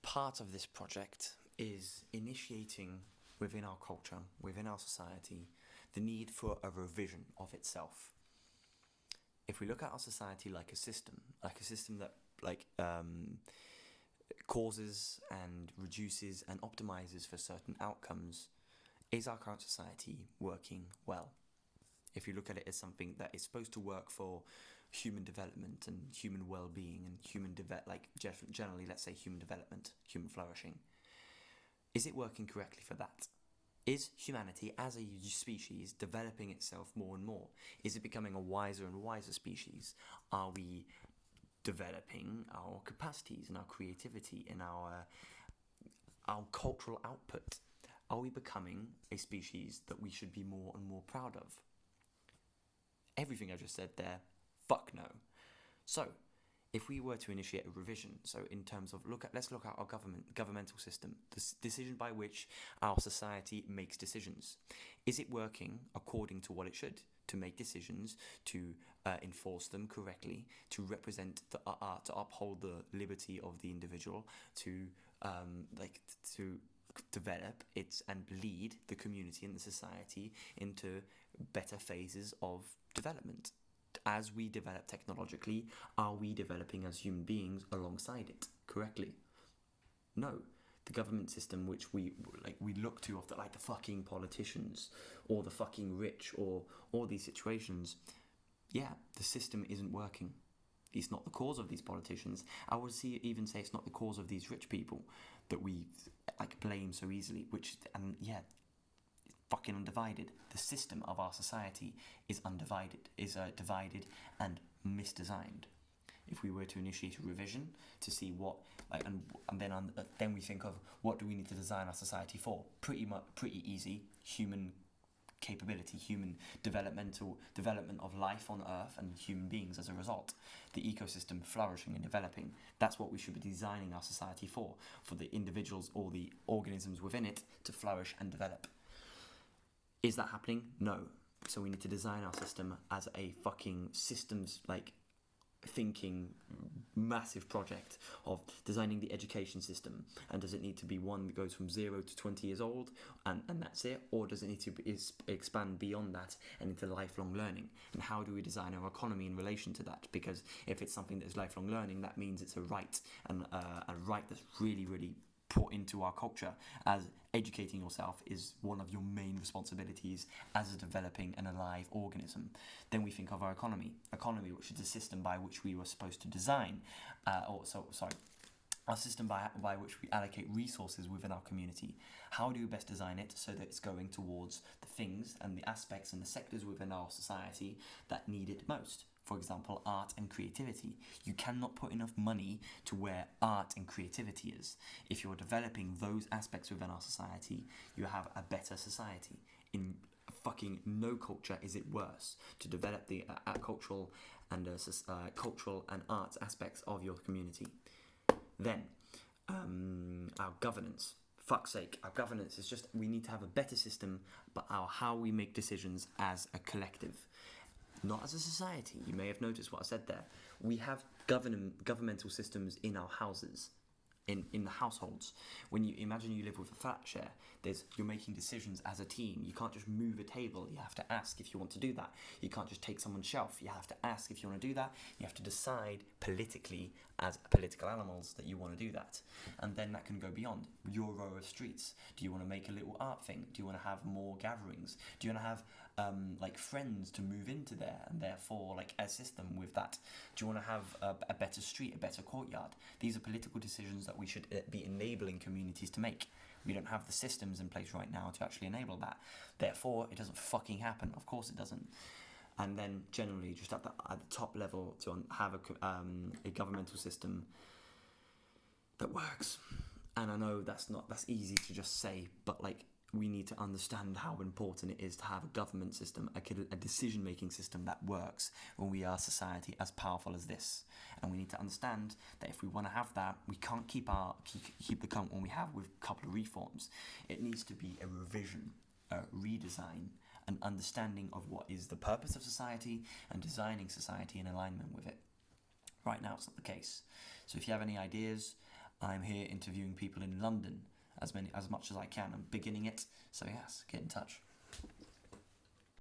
part of this project is initiating within our culture, within our society, the need for a revision of itself. If we look at our society like a system that causes and reduces and optimizes for certain outcomes, is our current society working well? If you look at it as something that is supposed to work for human development and human well-being and generally, let's say, human development, human flourishing, is it working correctly for that? Is humanity as a species developing itself more and more? Is it becoming a wiser and wiser species? Are we developing our capacities and our creativity and our cultural output? Are we becoming a species that we should be more and more proud of? Everything I just said there, fuck no. So, if we were to initiate a revision, so in terms of let's look at our governmental system, the decision by which our society makes decisions. Is it working according to what it should? To make decisions, to enforce them correctly, to represent to uphold the liberty of the individual, to develop it and lead the community and the society into better phases of development. As we develop technologically, are we developing as human beings alongside it correctly? No. The government system which we look to, of the fucking politicians or the fucking rich or all these situations, yeah, the system isn't working. It's not the cause of these politicians. I would even say it's not the cause of these rich people that we blame so easily. Fucking undivided. The system of our society is divided and misdesigned. If we were to initiate a revision to see what, then we think of what do we need to design our society for? Pretty easy. Human capability, human development of life on Earth and human beings as a result. The ecosystem flourishing and developing. That's what we should be designing our society for the individuals or the organisms within it to flourish and develop. Is that happening? No. So we need to design our system as a fucking systems thinking massive project of designing the education system. And does it need to be one that goes from 0 to 20 years old and that's it? Or does it need to expand beyond that and into lifelong learning? And how do we design our economy in relation to that? Because if it's something that's lifelong learning, that means it's a right, and a right that's really, really put into our culture, as educating yourself is one of your main responsibilities as a developing and alive organism. Then we think of our economy, which is the system by which we were supposed to design, our system by which we allocate resources within our community. How do we best design it so that it's going towards the things and the aspects and the sectors within our society that need it most? For example, art and creativity. You cannot put enough money to where art and creativity is. If you're developing those aspects within our society, you have a better society. In fucking no culture is it worse to develop the cultural and arts aspects of your community. Then, our governance. Fuck's sake, our governance is just, we need to have a better system, but how we make decisions as a collective. Not as a society. You may have noticed what I said there. We have governmental systems in our houses, in the households. When you imagine you live with a flat share, you're making decisions as a team. You can't just move a table. You have to ask if you want to do that. You can't just take someone's shelf. You have to ask if you want to do that. You have to decide politically, as political animals, that you want to do that. And then that can go beyond your row of streets. Do you want to make a little art thing? Do you want to have more gatherings? Do you want to have friends to move into there, and therefore a system with that? Do you want to have a better street, a better courtyard? These are political decisions that we should be enabling communities to make. We don't have the systems in place right now to actually enable that. Therefore, it doesn't fucking happen. Of course it doesn't. And then generally, just at the top level, to have a governmental system that works. And I know that's easy to just say, but we need to understand how important it is to have a government system, a decision-making system that works when we are a society as powerful as this. And we need to understand that if we want to have that, we can't keep the current one we have with a couple of reforms. It needs to be a revision, a redesign, an understanding of what is the purpose of society and designing society in alignment with it. Right now, it's not the case. So if you have any ideas, I'm here interviewing people in London as much as I can. I'm beginning it, so yes, get in touch.